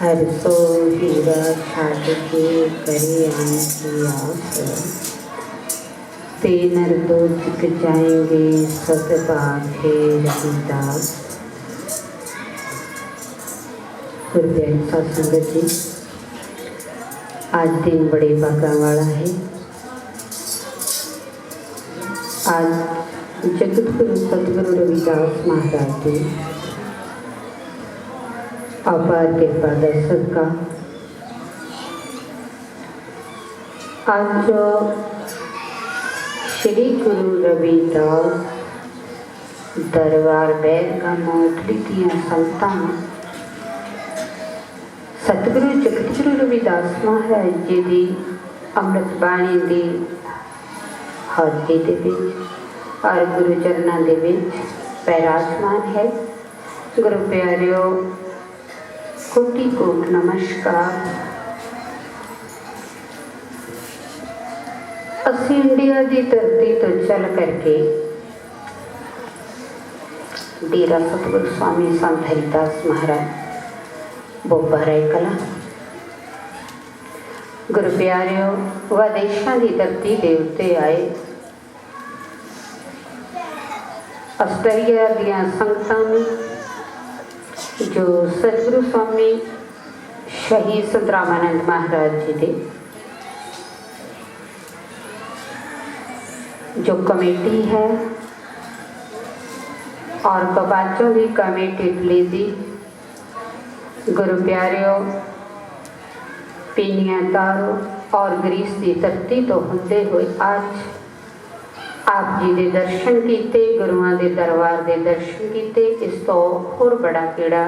हर सो हीरा छाड़ के करे की आस, ते नर दो चिक जाएंगे सत बाखे रविदास। गुरु साध संगत जी, आज दिन बड़े भागा वाला है। आज जगत गुरु सतगुरु रविदास महाराज जी अपार कृपा दर्शन का आज श्री गुरु रविदास दरबार बैरगा मोटली दियां संगतां सतगुरु जगत गुरु रविदास महाराज जी की अमृत बाणी की हाजरी दे विच और गुरु चरणों के विच पैराजमान है। गुरु प्यारिओ, कोटि कोट नमस्कार। असी इंडिया की धरती तो चल करके डेरा सतगुरु स्वामी संत हरिदास महाराज बोबा राय कला, गुरु प्यारिओ, विदेशों की धरती के उत्ते आए। आस्ट्रेलिया दियां संगतां नूं जो सतगुरु स्वामी शहीद संत रामानंद महाराज जी के जो कमेटी है और कबाचों की कमेटी इटली दी, गुरु प्यारिओ, पीनिया तारो और ग्रीस की धरती तो होंदे हुए आज आप जी के दर्शन किए, गुरुआं के दरबार के दर्शन किए। इस तो होर बड़ा केड़ा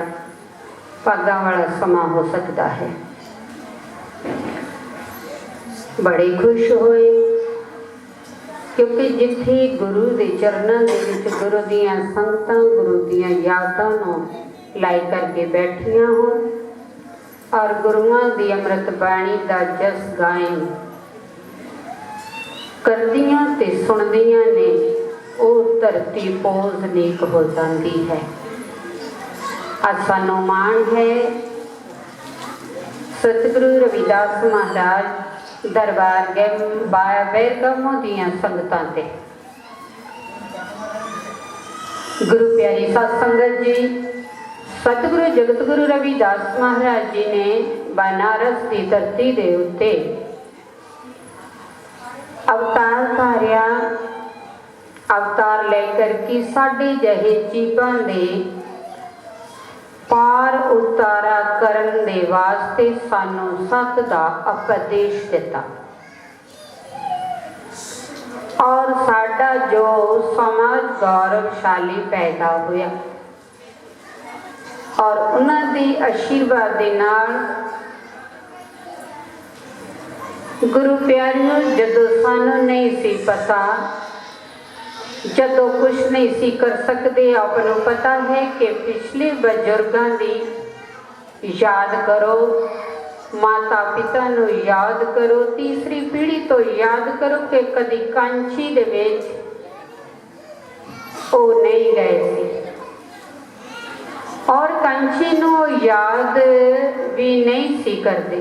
भागा वाला समा हो सकता है। बड़े खुश होए क्योंकि जिथे गुरु के चरणों के विच गुरु दियां संगतां गुरु दियां यादां नूं लाई करके बैठियां हो और गुरुआं दी अमृत बाणी दा जस गायन करदियां ते सुनदियां ने, वो धरती पोजनीक हो जाती है। अज सानू माण है सतगुरु रविदास महाराज दरबार बैरगामों दियां संगतां ते। गुरु प्यारी साध संगत जी, सतगुरु जगत गुरु रविदास महाराज जी ने बनारस की धरती के उत्ते अवतार धारिया। अवतार लेकर कि साडे जहे जीवां दे पार उतारा करन दे वास्ते सानू सत दा उपदेश दिता और साडा जो समाज गौरवशाली पैदा होया और उन्हां दी आशीर्वाद दे नाल गुरु प्यारियों, जदों सानू नहीं सी पता, जदों कुछ नहीं सी कर सकते, आपनों पता है कि पिछले बजुर्गों की याद करो, माता पिता नू याद करो, तीसरी पीढ़ी तो याद करो कि कदी कांची दे विच ओ नहीं गए सी और कांची नू याद भी नहीं सी करते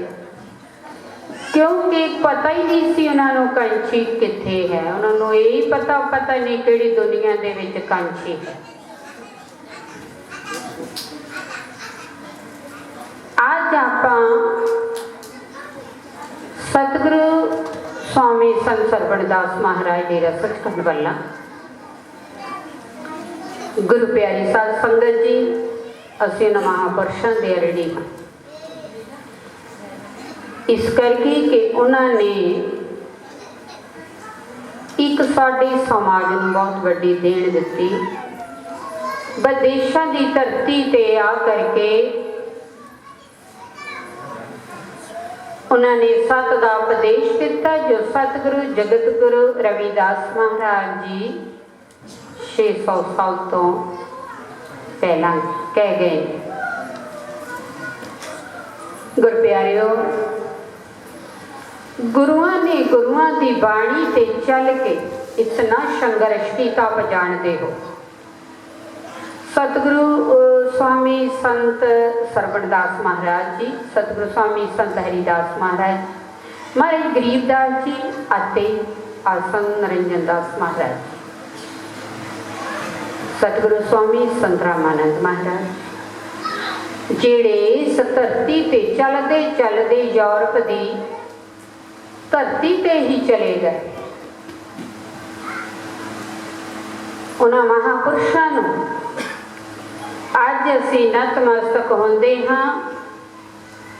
क्योंकि पता ही नहीं सी उन्होंने कांची कित्थे है। उन्होंने यही पता नहीं किहड़ी दुनिया दे विच कांची है। आज आपां सतगुरु स्वामी संत सरवणदास महाराज डेरा सचखंड वाला गुरु प्यारी साध संगत जी, असीं उन्हां महापुरुषां दे अरड़ी हां। इस करके कि उन्होंने एक साडे समाज में बहुत वड्डी देन दिती। विदेशों की धरती ते आ करके उन्होंने सत का उपदेश दिता जो सतगुरु जगत गुरु रविदास महाराज जी 600 साल तो पहला कह गए। गुरु प्यारिओ, गुरुआं ने गुरुआं की बाणी ते चल के इतना संघर्ष किया, आप जानते हो। सतगुरु स्वामी संत सरवणदास महाराज जी, सतगुरु स्वामी संत हरिदास महाराज, महाराज गरीबदास जी ਅਤੇ आसन नरिंजन दास महाराज, सतगुरु स्वामी संत रामानंद महाराज ਜਿਹੜੇ इस धरती ते चलते चलते यूरोप की धरती ते ही चले गए। उन्हां महापुरुषां नूं अज असीं नतमस्तक होंदे हाँ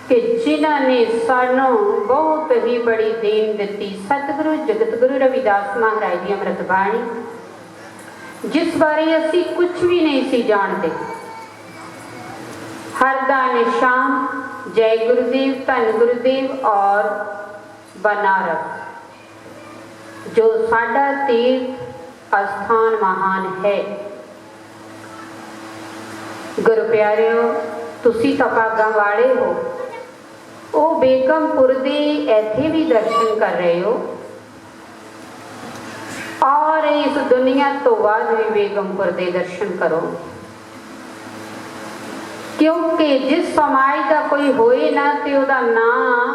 कि जिन्हां ने सानूं बहुत ही बड़ी देन दिती। सतगुरु जगत गुरु रविदास महाराज की अमृत बाणी, जिस बारे असीं कुछ भी नहीं सी जानते। हर दा निशान जय गुरुदेव, धन गुरुदेव और बनारस, जो साडा तीर्थ स्थान महान है। गुरु प्यारिओ, तुसी तां भागां वाले हो, वो बेगमपुर दे इत्थे भी दर्शन कर रहे हो और इस दुनिया तो बाद भी बेगमपुर दे दर्शन करो, क्योंकि जिस समाज का कोई होए ना ते उहदा नाम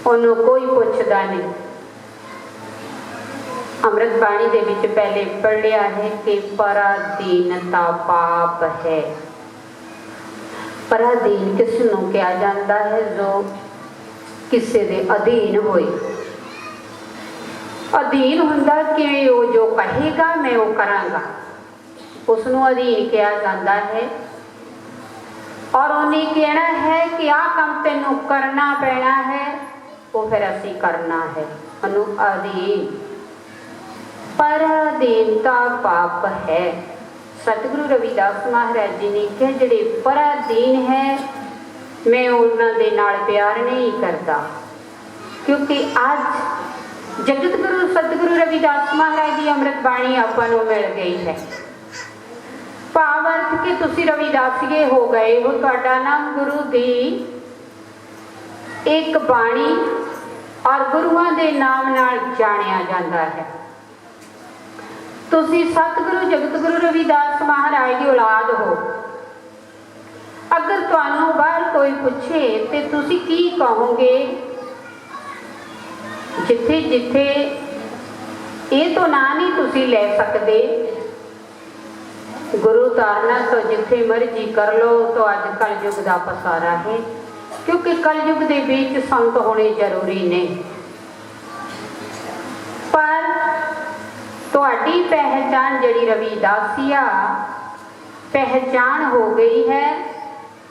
उन्हों कोई पुछदा नहीं। अमृत बाणी दे विच पहले पढ़ लिया है कि पराधीनता पाप है। पराधीन किसनों कहा जाता है? जो किसी दे अधीन होए। अधीन हुंदा कि वो जो कहेगा मैं वो करांगा, उसनों अधीन कहा जाता है। और उन्हें कहना है कि आ काम तेनों करना पैना है, वो फिर असी करना है। उन्हों अधीन, पराधीनता पाप है। सतगुरु रविदास महाराज जी ने कहा जिहड़े पराधीन है मैं उन्हां दे नाल प्यार नहीं करता, क्योंकि अज जगत गुरु सतगुरु रविदास महाराज की अमृत बाणी आपां नूं मिल गई है। भाव अर्थ कि तुसीं रविदासीए हो गए हो, तुहाडा नाम गुरु दी एक बाणी और गुरुआं दे नाम नाल जाणिया जांदा है। तुसी सतगुरु जगत गुरु रविदास महाराज की औलाद हो। अगर तुहानू बाहर कोई पूछे तो तुसी की कहोगे? जिथे जिथे ये तो ना नहीं तुसी ले सकते, गुरु तारना तो जिथे मर्जी कर लो। तो अज कलयुग का पसारा है, क्योंकि कलयुग के बीच संत होने जरूरी ने, पर तुहाडी पहचान जिहड़ी रविदासिया पहचान हो गई है,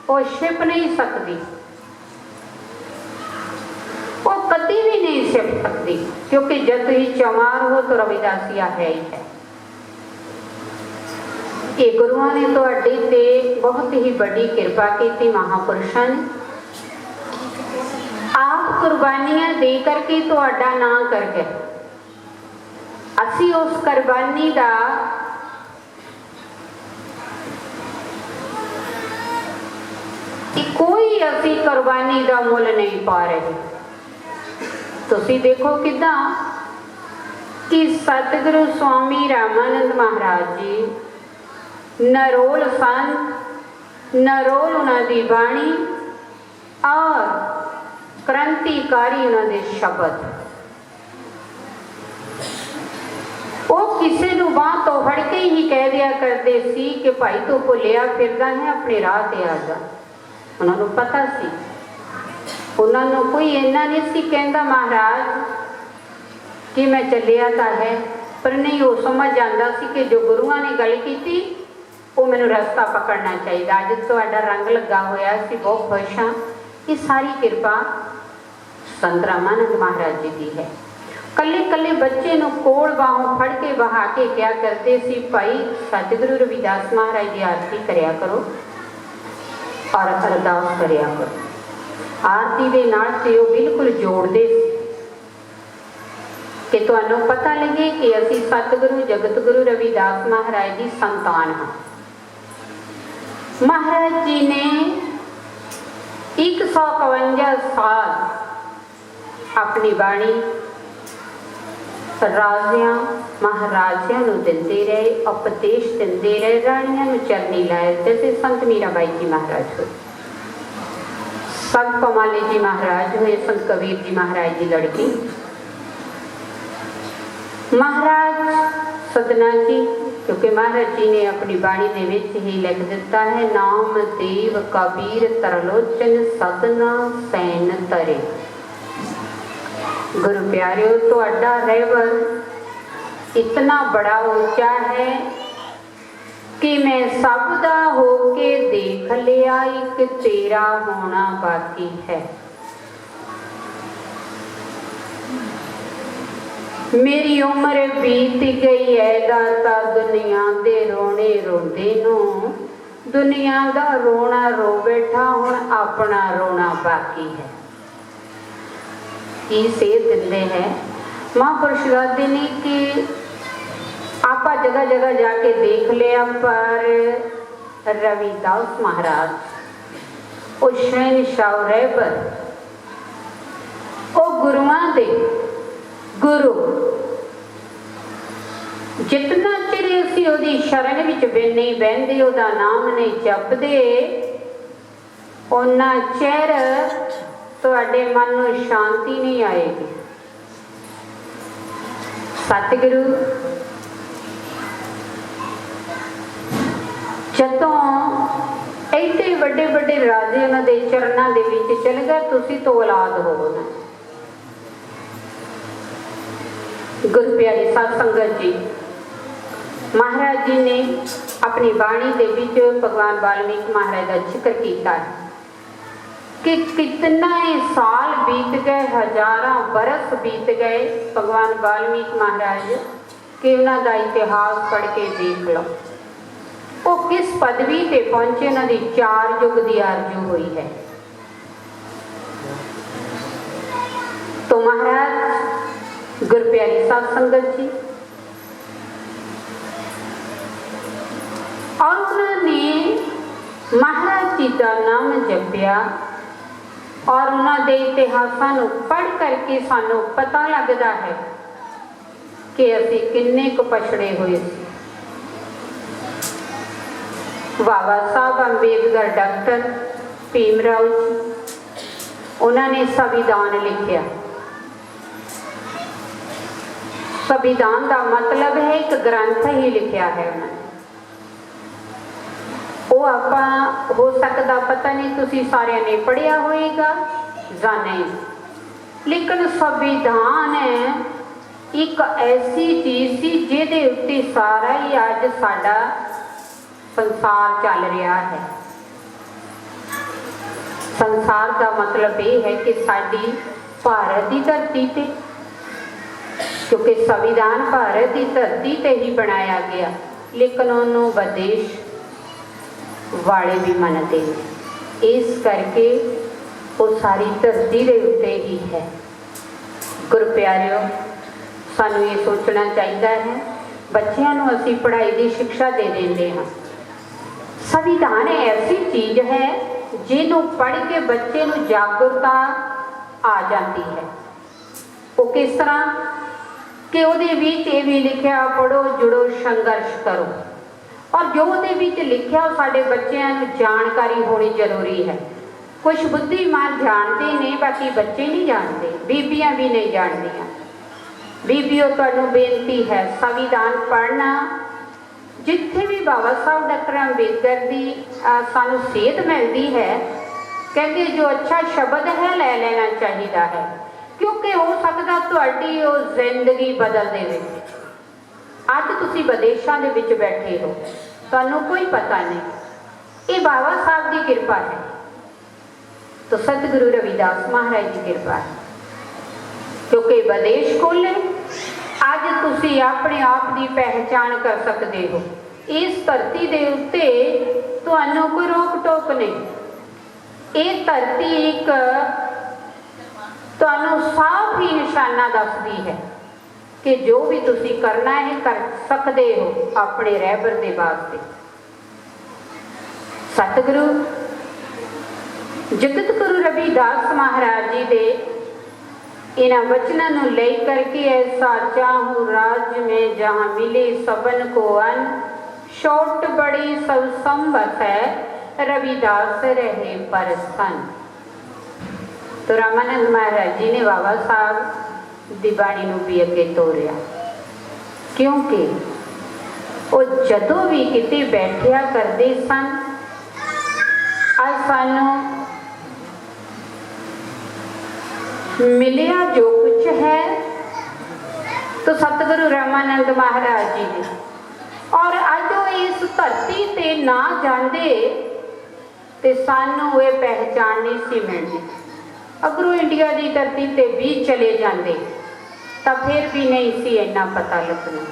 वो छिप नहीं सकती, वो कभी भी नहीं छिप सकती, क्योंकि जब ही चमार हो तो रविदासिया है ही है। ये गुरुआं ने तुहाडे ते बहुत ही बड़ी कृपा की। महापुरुषों ने आप कुर्बानियां दे करके तुहाडा नाम कर गए। असी उस कुर्बानी का कोई असी कुर्बानी का मुल नहीं पा रहे। तुसी देखो किदा कि सतगुरु स्वामी रामानंद महाराज जी नरोल संत, नरोल उन्होंने बाणी और क्रांतिकारी उन्होंने शब्द, वो किसी को बांह तो फड़ के ही कह दिया करते सी कि भाई तू भुलिया फिरदा है, अपने राह ते आ जा। उन्होंने पता सी, उन्होंने कोई इन्ना नहीं सी कहता महाराज कि मैं चलिया तो है, पर नहीं वो समझ आता सी कि जो गुरुआं ने गल की वो मैनू रस्ता पकड़ना चाहिए। अज तुहाडा रंग लगा होया, असीं बहुत खुश हाँ। ये सारी कृपा संत रामानंद महाराज जी की है। कल्ले कल्ले बच्चे नूं कोल बाहों फड़ के बहा के क्या करते सी, भाई सतगुरु रविदास महाराज की आरती करया करो और अरदास करया करो। आरती दे नाल ते वो बिल्कुल जोड़ते कि तुहानूं पता लगे कि असीं सतगुरु जगत गुरु रविदास महाराज की संतान हाँ। महाराज जी ने 152 साल अपनी बाणी राजियां महाराजियां नूं दिंदे रहे, उपदेश दिंदे रहे, राणियां नूं चरनी लाए। जैसे संत मीराबाई जी महाराज हुए, संत कौमाली जी महाराज हुए, संत कबीर जी महाराज की लड़की महाराज सदना जी, क्योंकि महाराज जी ने अपनी बाणी दे विच ही लिख दिता है, नाम देव कबीर तरलोचन सदना सैन तरे। गुरु प्यारिओ, तुहाडा रहबर इतना बड़ा ऊंचा है कि मैं सब दा होके देख लिया, एक तेरा होना बाकी है। मेरी उम्र बीत गई है दाता दुनिया दे रोने रोंदे नूं, दुनिया दा रोना रो बैठा, हुण अपना रोना बाकी है। की सेध दिंदे हैं महापुरुष दसदे ने कि आपा जगह जगह जाके देख लिया, पर रविदास महाराज वो शहनशाह रहबर, वो गुरुआं दे गुरु, जितना चिर असीं उहदी शरण विच नहीं बहिंदे, उहदा नाम नहीं जपदे, उन्ना चिर तुहाडे मन नूं शांति नहीं आएगी। सतगुरु जदों एडे वड्डे वड्डे राजे उन्हां दे चरनां दे विच चल गए, तुसीं तो औलाद हो ना। गुरु प्यारी साध संगत जी, महाराज जी ने अपनी बाणी दे विच भगवान वाल्मीकि महाराज का जिक्र किया है कि कितना ही साल बीत गए, हजारों बरस बीत गए भगवान वाल्मीकि महाराज कि उन्हों का इतिहास पढ़ के देख लो, वो किस पदवी पे पहुंचे, उन्होंने 4 युग की आरजू हुई है। तो महाराज गुरु प्यारी साध संगत जी, और उन्होंने महाराज जी का नाम जपिया, और उन्होंने इतिहासां नूं पढ़ करके सानू पता लगता है कि असीं किन्ने क पछड़े हुए सी। बाबा साहब अंबेडकर डॉक्टर भीमराव जी, उन्होंने संविधान लिखिया। संविधान का मतलब है एक ग्रंथ ही लिखिया है उन्होंने। वो आपां हो सकता पता नहीं तुसी सारे ने पढ़िया होएगा या नहीं, लेकिन संविधान एक ऐसी चीज़ सी जिहदे उत्ते सारा ही अज साडा संसार चल रहा है। संसार का मतलब ये है कि साडी भारत की धरती पे, क्योंकि संविधान भारत की धरती ते ही बनाया गया, लेकिन उन्होंने विदेश वाले भी मनते हैं, इस करके वो सारी धरती के उत्ते ही है। गुरु प्यारिओ, सानू ये सोचना चाहिए है, बच्चों को असी पढ़ाई की शिक्षा दे देंगे हाँ। संविधान ऐसी चीज़ है जिन्हों पढ़ के बच्चे को जागरूकता आ जाती है। वो किस तरह कि उहदे विच ये भी लिखा, पढ़ो जुड़ो संघर्ष करो, और जो उहदे विच लिखा साडे बच्चों को जानकारी होनी जरूरी है। कुछ बुद्धिमान जानते ने, बाकी बच्चे नहीं जानते, बीबियां भी नहीं जानदियां। बीबियों तुहानू बेनती है, संविधान पढ़ना, जिथे भी बाबा साहब डॉक्टर अंबेडकर की सानू सेध मिलती है, कहते जो अच्छा शब्द है ले लेना चाहिए है, क्योंकि हो सकता तुहाडी वो जिंदगी बदल देवे। अज तुसी विदेशों के विच बैठे हो, तुहानू कोई पता नहीं, ये बाबा साहब की कृपा है, तो सतगुरु रविदास महाराज की कृपा है, क्योंकि विदेश खोले अज तुसी अपने आप की पहचान कर सकते हो। इस धरती के उत्ते तुहानू कोई रोक टोक नहीं। ये धरती एक तुहानू साफ ही निशाना दसदी है कि जो भी तुसी करना है कर सकते हो अपने रहबर के वास्ते। सतगुरु जगत गुरु रविदास महाराज जी दे इन्हां वचनों नूं ले करके ऐसा चाहूं राज में जहाँ मिले सबन को अन्न, छोट बड़ी सब संवत है रविदास रहे परसन। तो रामानंद महाराज जी ने बाबा साहब दी बाणी नूं भी अगे तोरिया, क्योंकि वो जदों भी किते बैठिया करते सन, अज सानूं मिलिया जो कुछ है तो सतगुरु रामानंद महाराज जी ने, और अज वो इस धरती ते ना जाते तो सानू ये पहचान नहीं सी मिलनी। अगर वो इंडिया की धरती ते भी चले जाते तो फिर भी नहीं सी इन्ना पता लगना,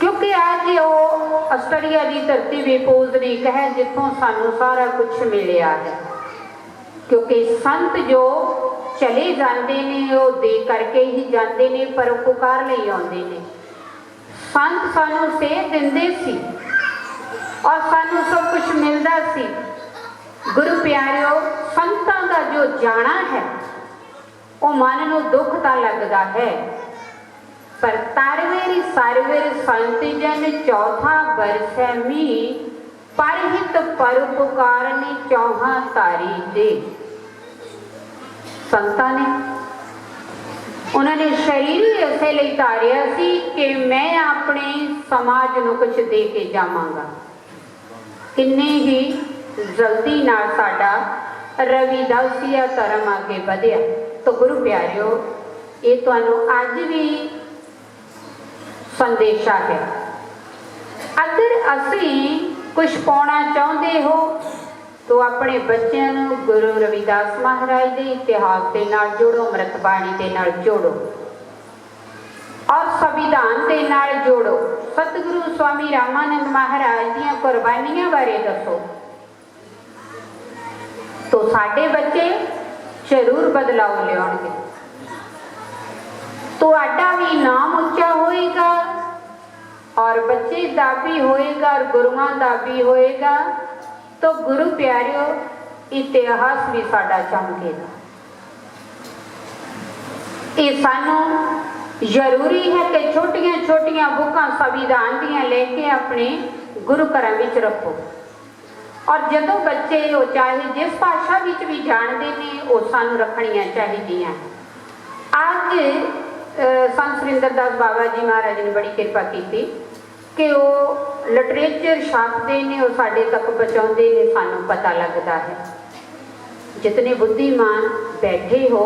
क्योंकि अज वो आस्ट्रेलिया की धरती भी पोजनिक है जितों सानू सारा कुछ मिलिया है। क्योंकि संत जो चले जाते ने वो दे करके ही जाते ने, पर उपकार नहीं आते ने। संत सानू सेध दिंदे सी और सानू सब कुछ मिलता सी। गुरु प्यारिओ, संतां दा जो जाना है वो मन नूं दुख तां लगदा है, पर तारवेरी सारवेर संत जन चौथा बरसै मी, परहित परोपकार ने चौहा तारी दे। संतां ने उन्होंने शरीर ही इसे लिए तारिया सी कि मैं अपने समाज नूं कुछ दे के जावांगा। किन्ने ही जल्दी नाल साडा रविदासिया धर्म आगे बढ़िया। तो गुरु प्यारिओ, ये तुहानूं अज भी संदेशा है। अगर असीं कुछ पाउणा चाहुंदे हो तो अपने बच्चों को गुरु रविदास महाराज के इतिहास के नाल जोड़ो, अमृतबाणी के नाल जोड़ो और संविधान के नाल जोड़ो। सतगुरु स्वामी रामानंद महाराज दी कुर्बानियां बारे दसो तो साडे बच्चे जरूर बदलाव लियाउणगे। तुहाडा भी नाम उच्चा होएगा और बच्चे दा भी होएगा और गुरुआं दा भी होएगा। तो गुरु प्यारिओ, इतिहास भी साडा चमकेगा। ये सानू जरूरी है कि छोटियां छोटियां बुकां संविधान दियां लेके अपने गुरु घरां विच रखो, और जदों बच्चे वो चाहे जिस भाषा विच भी जानते हैं वो सानू रखनियां चाहिदियां। अज संत सुरिंदर दास बाबा जी महाराज ने बड़ी कृपा की कि वो लिटरेचर छापते हैं, वो साढ़े तक पहुँचाते हैं, सानू पता लगता है। जितने बुद्धिमान बैठे हो,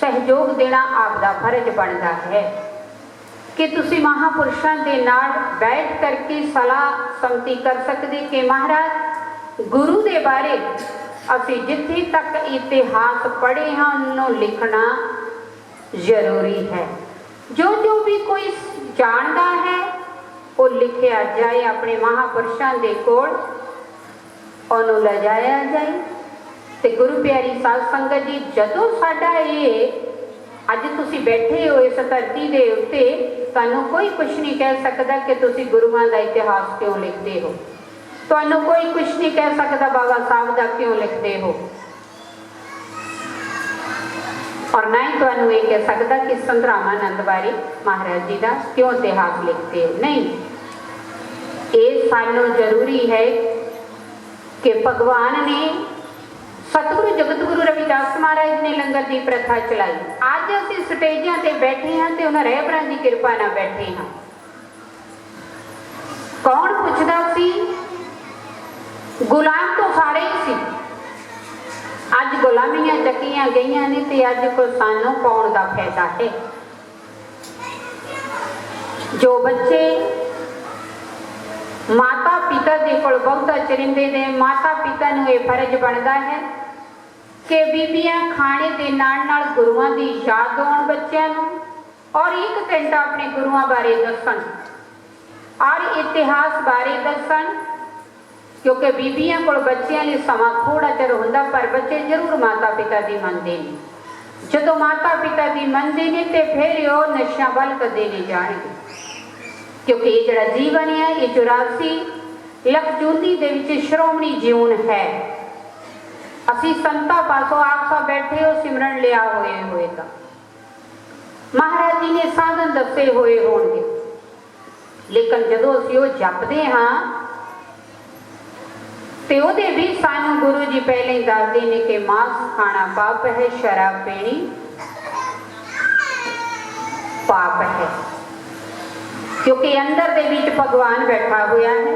सहयोग देना आपका फर्ज बनता है कि तुसी महापुरुषों के नाल बैठ करके सलाह संमति कर सकते कि महाराज गुरु के बारे असी जिथे तक इतिहास पढ़े हाँ उन्होंने लिखना जरूरी है। जो जो भी कोई जानता है वो लिखिया जाए, अपने महापुरुषों के कोल उन्होंने ले जाया जाए। तो गुरु प्यारी साध संगत जी, जदों साडा ये अज तुसी बैठे हो इस धरती के उत्ते, तुहानूं कोई कुछ नहीं कह सकता कि तुसी गुरुआं दा इतिहास क्यों लिखते हो, तुहानूं कोई कुछ नहीं कह सकता बाबा साहब दा क्यों लिखते हो, और ना ही तुहानूं ये कह सकता कि संत रामानंद बारे महाराज जी का क्यों इतिहास लिखते हो। नहीं, ये सानू जरूरी है कि भगवान ने सतगुरु जगत गुरु रविदास महाराज ने लंगर की प्रथा चलाई। अज असीं स्टेजां ते बैठे हाँ तो उन्हां रहबरां की कृपा नाल बैठे हाँ। कौन पुछदा सी? गुलाम तो सारे ही सी। अज गुलामियां चकीयां गईयां ने ते अज को सानू पाउण दा फायदा है। जो बच्चे माता पिता के कोल बहुता चरिंदे ने, माता पिता नूं यह फर्ज बनता है कि बीबियां खाने के नाल नाल गुरुआं की याद आउण बच्चों नूं, और एक घंटा अपने गुरुआं बारे दसन और इतिहास बारे दसन। क्योंकि बीबियां कोल बच्चों लिए समा थोड़ा चिर हुंदा, पर बच्चे जरूर माता पिता की मनते हैं। जदों माता पिता की मनते हैं तो फिर वो नशा वल कदे नहीं जाणगे, क्योंकि ये जिहड़ा जीवन है ये 84 लख जूनी दे विच श्रोमणी जीवन है। असी संतां पासों आप सब बैठे हो सिमरन लिया होए तो महाराज जी ने साधन दसे होए होणगे, लेकिन जदों असीं वो जपदे हाँ ते ओहदे भी सानू गुरु जी पहले ही दसदे ने कि मांस खाना पाप है, शराब पीनी पाप है, क्योंकि अंदर दे विच भगवान बैठा हुआ है।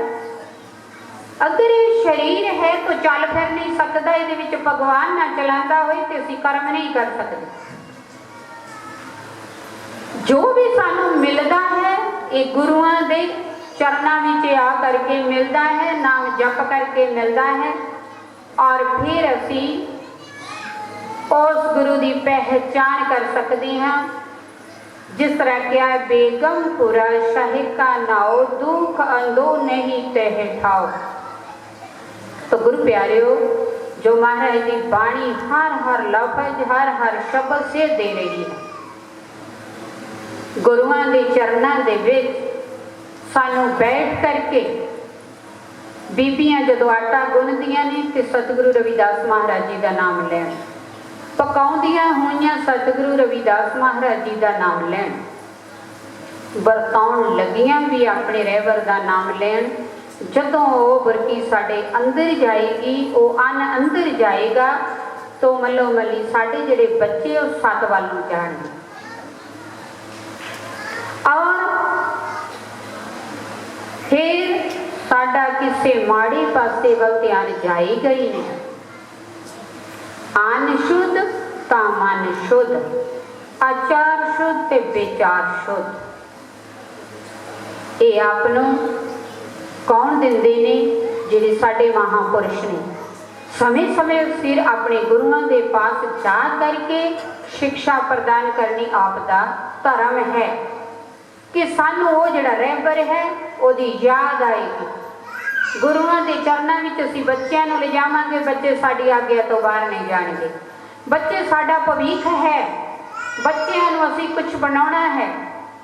अगर ये शरीर है तो चल फिर नहीं सकता, ये विच भगवान ना चलाता होए तो असीं कर्म नहीं कर सकते। जो भी सानू मिलता है ये गुरुआं दे चरणों में आ करके मिलता है, नाम जप करके मिलता है, और फिर असी उस गुरु की पहचान कर सकते हैं। जिस तरह क्या है, बेगमपुरा शाही का नाओ दुख अंदो नहीं तह ठाओ। तो गुरु प्यारियो, जो महाराज की बाणी हर हर लफज हर शब्द से दे रही है, गुरुआं के चरणों के विच सानू बैठ करके बीबियां जदों आटा गुनदियां ने तो सतगुरु रविदास महाराज जी का नाम लैन, पकाउंदियां होइयां सतगुरु रविदास महाराज जी का नाम लैन, बरताउण लगियां भी अपने रहबर का नाम लैन। जदों वो बरकी साडे अंदर जाएगी, वो अन अंदर जाएगा, तो मल्लो मल्ली साडे जिहड़े बच्चे वो सत वल नूं जाणगे। और फिर साडा किसी माड़ी पासे वल ध्यान जाएगा ही नहीं। अन शुद्ध ता मन शुद्ध, आचार शुद्ध ते विचार शुद्ध। ये आपनों कौन दिंदे ने? जिहड़े साडे महापुरुष ने समय समय सिर अपने गुरुआं दे पास जा करके शिक्षा प्रदान करनी आपदा धर्म है, कि सानू वो जिहड़ा रहबर है ओदी याद आएगी। गुरुआं दे चरणों में असीं बच्चों नूं ले जावांगे, बच्चे साडी आग्या तो बाहर नहीं जाणगे। बच्चे साडा भविख है, बच्चों नूं असीं कुछ बनाउणा है।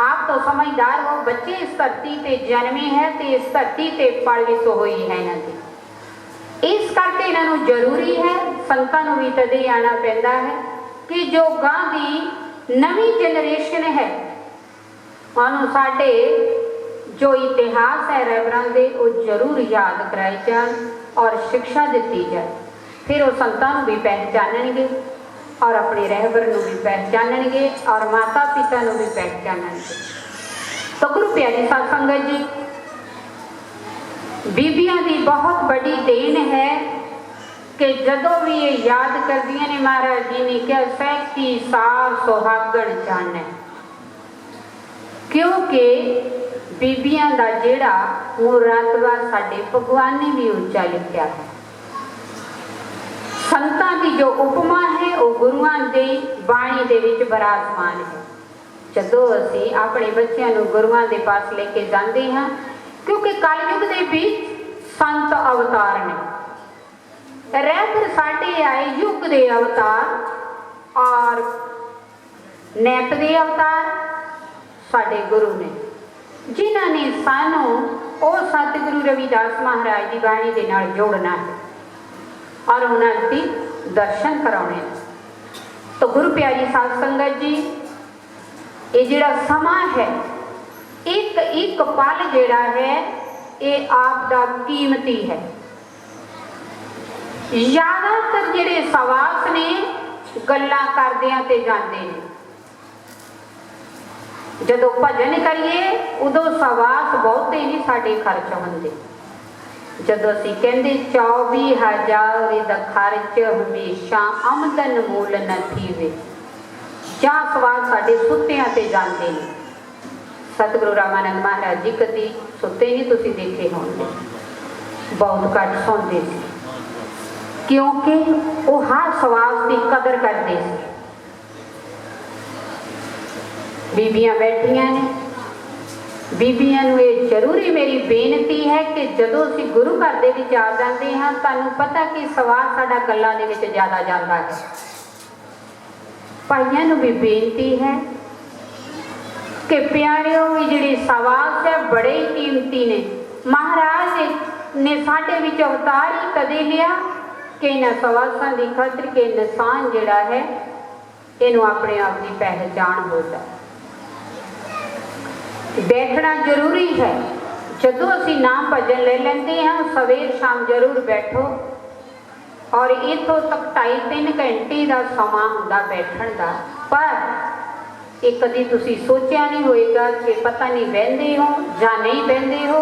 आप तो समझदार हो, बच्चे इस धरती ते जन्मे है तो इस धरती ते पलवित होई है इन्हां दी। इस करके इन्हां नूं जरूरी है, संतां नूं भी तदे आना पैंदा है कि जो गां दी नवीं जनरेशन है उन्होंने साडे जो इतिहास है रहबरां दे वो जरूर याद कराए जान और शिक्षा दी जाए। फिर वो संतां नूं भी पहचानणगे और अपने रहबर नूं भी पहचानणगे और माता पिता नूं भी पहचानणगे। तो गुरु प्यारी साध संगत जी, बीबियां की बहुत बड़ी देन है कि जदों भी ये याद करदियां ने, महाराज जी ने क्या सैकी सार सुहागण जाने, क्योंकि बीबियां दा जिहड़ा मुरातबा साडे भगवान ने भी उच्चा लिखिया है। संतां की जो उपमा है वो गुरुआं दी बाणी दे विच विराजमान है। जदों असीं अपने बच्चों नूं गुरुआं दे पास लेके जांदे हां, क्योंकि कलयुग दे विच संत अवतार ने, रहबर साडे आए युग दे अवतार और नैप दे अवतार साडे गुरु ने, जिन्हां ने सानू ओ सतगुरु रविदास महाराज की बाणी दे नाल जोड़ना है और उन्हां दी दर्शन कराने। तो गुरु प्यारी साध संगत जी, ये जिहड़ा समा है, एक एक पल जिहड़ा है ये आप दा कीमती है। ज़्यादातर जिहड़े सवास ने गल्लां करदियां ते जांदे ने, जदों भजन करिए उदों सवास बहुते नहीं साडे खर्च होंदे। जदों असीं कहंदे 24,000 दा खर्च हमेशा आमदन मूल न थीवे, जां सवास साडे सुत्तियां ते जांदे ने। सतगुरु रामानंद महाराज जी कदी सुते नहीं तुसीं देखे होंगे, बहुत घट सौंदे सी, क्योंकि वो हर सवास की कदर करते थे। बीबियां बैठियां ने, बीबियां नूं ये जरूरी मेरी बेनती है कि जदों असीं गुरु घर दे विच आ जांदे हां, तुहानूं पता कि सवास साडा गल्लां दे विच ज़्यादा जांदा है। भाइयां नूं भी बेनती है कि प्यारियों भी जिहड़े सवास है बड़े ही कीमती ने। महाराज ने साडे विच अवतार ही कदे लिया कि इन्हां सवासां की खातर कि इंसान जिहड़ा है इनू अपने आप की पहचान हो जाए। बैठना जरूरी है। जदों असीं नाम भजन ले लेंदे हां सवेर शाम जरूर बैठो, और इत्थों तक 2.5-3 घंटे का समा हुंदा बैठण दा, पर ये कदी तुसीं सोचिया नहीं होएगा कि पता नहीं बहिंदे हो जां नहीं बहिंदे हो।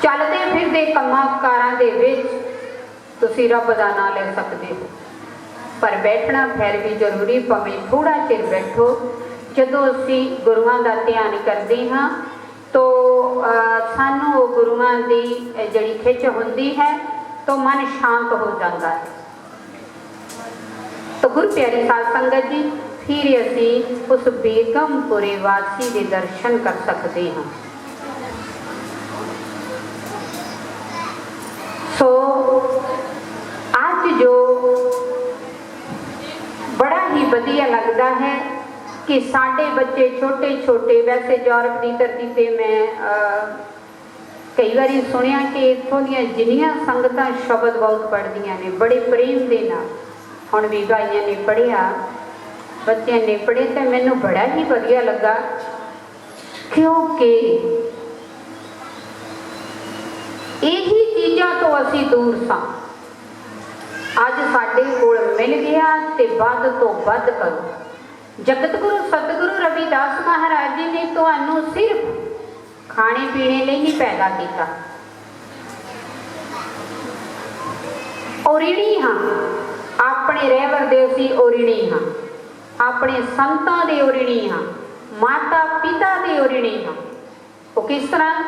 चलते फिरदे कम्मां कारां दे विच तुसीं रब दा नाम ले सकदे हो, पर बैठना फिर भी जरूरी, भावें थोड़ा चिर बैठो। जदों असीं गुरुआं दा ध्यान करदे हां तो सानू गुरुआं दी जिहड़ी खिच हुंदी है तो मन शांत हो जाता है। तो गुरु प्यारी साध संगत जी, फिर असीं उस बेगमपुरे वासी के दर्शन कर सकते हैं। सो अज जो बड़ा ही वधिया लगता है कि साडे बच्चे छोटे छोटे, वैसे यूरोप की धरती पे मैं कई बार सुनिया कि इत्थों दीयां जिन्नियां संगतां शब्द बहुत पढ़दियां ने बड़े प्रेम दे नाल। हुण भी भाइयां ने पढ़िया, बच्चों ने पढ़े, तो मैनूं बड़ा ही वधिया लगा, क्योंकि यही चीज़ां तो असीं दूर सां। अज साडे कोल मिल गया ते वध तो वध करो। जगत गुरु सतगुरु रविदास महाराज जी ने तुहानूं सिर्फ खाने पीने लिए नहीं पैदा किया। ओरिणी हाँ, अपने रहवर दे असीं ओरिणी हाँ, अपने संतां दे ओरिणी हाँ, माता पिता दे ओरिणी हाँ। वो किस तरह?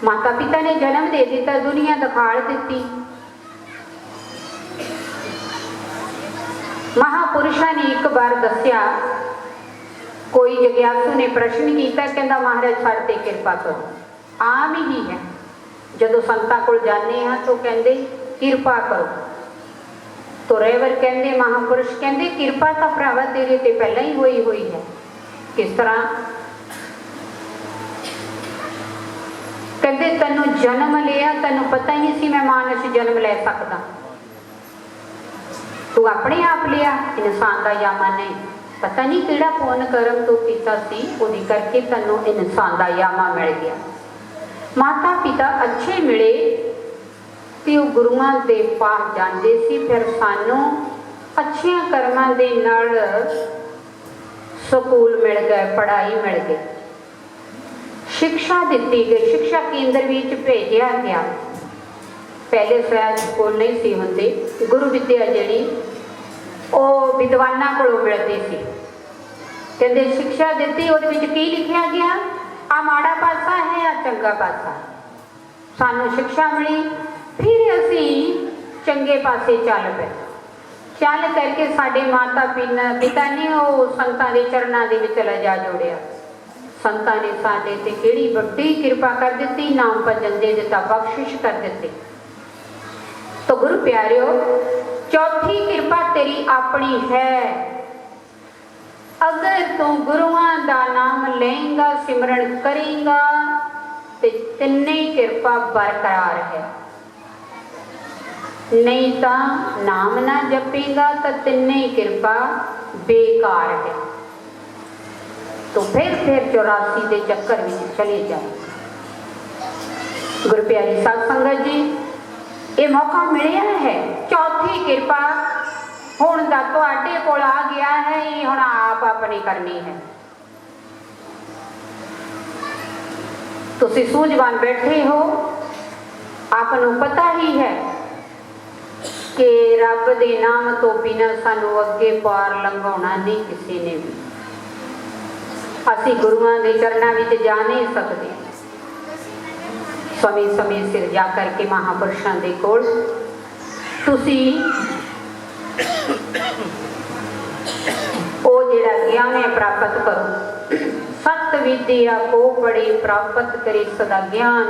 माता पिता ने जन्म दे दिता, दुनिया दिखाड़ दी। महापुरुषों ने एक बार दसिया, कोई जग्यासु ने प्रश्न किया, कहता महाराज साढ़े ते कृपा करो। आम ही है, जदों संतां कोल जाने हाँ तो कहते कृपा करो, तो रहवर कहते, महापुरुष कहते कृपा तो भरावा तेरे ते पहला ही हुई है। किस तरह? कहते तैनूं जन्म लिया, तैनूं पता ही नहीं सी मैं मानस जन्म ले सकदा, तू अपने आप लिया, इंसान का यामा नहीं। पता नहीं किहड़ा पुण्य कर्म तू कीता सी, उहदी करके तैनूं इंसान का यामा मिल गया। माता पिता अच्छे मिले तो वो गुरुआं दे पास जाते सी, फिर सानू अच्छियां कर्मां दे नाल स्कूल मिल गए, पढ़ाई मिल गई, शिक्षा दी गई, शिक्षा केंद्र विच भेजा गया। पहले शायद स्कूल नहीं सी हुंदे, गुरु विद्या जिहड़ी ਉਹ विद्वानां कोलों मिलती सी। कहते शिक्षा दी, उहदे विच की लिखिया गया, आ माड़ा पासा है, आ चंगा पासा। सानू शिक्षा मिली, फिर असी चंगे पासे चल पे, चल करके साडे माता पिता ने वो संतां दे चरनां दे विच जा जोड़िया। संतां ने साडे ते किहड़ी वड्डी कृपा कर दी, नाम भजन दे दिता, बख्शिश कर दी। तो गुरु प्यारिओ, चौथी कृपा तेरी अपनी है। अगर तू गुरुआं दा नाम लेंगा, सिमरन करेगा, तो तिन्ने कृपा बरकरार है। नहीं तो नाम ना जपेगा तो तिन्ने कृपा बेकार है। तो फिर 84 के चक्कर में चले जाए। गुरु प्यारी साध संगत जी, ये मौका मिलिया है, चौथी कृपा हुण दा तुहाडे कोल आ गया है, ये हुण आप अपनी करनी है। तुसीं सूझवान बैठे हो, आपनूं पता ही है कि रब दे नाम तो बिना सानू अगे पार लंघाउणा नहीं किसी ने भी। असीं गुरुआं दे चरनां विच जा नहीं सकते। समय समय सिर जा करके महापुरुषों के कोल तुसीं वो जिहड़ा ज्ञान है प्राप्त करो। सत विद्या को पढ़ी प्राप्त करे सदा ज्ञान,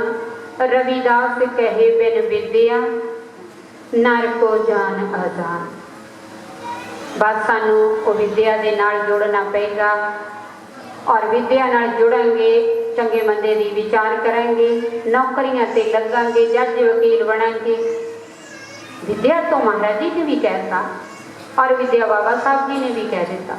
रविदास कहे बिन विद्या नर को जान अजान। बस सानू वो विद्या के नाल जुड़ना पेगा, और विद्या नाल जुड़ांगे चंगे मंदे दी विचार करांगे, नौकरियां ते लगांगे, जज वकील बनांगे। विद्या तो महाराज जी ने भी कहता और विद्या बाबा साहब जी ने भी कह दिता।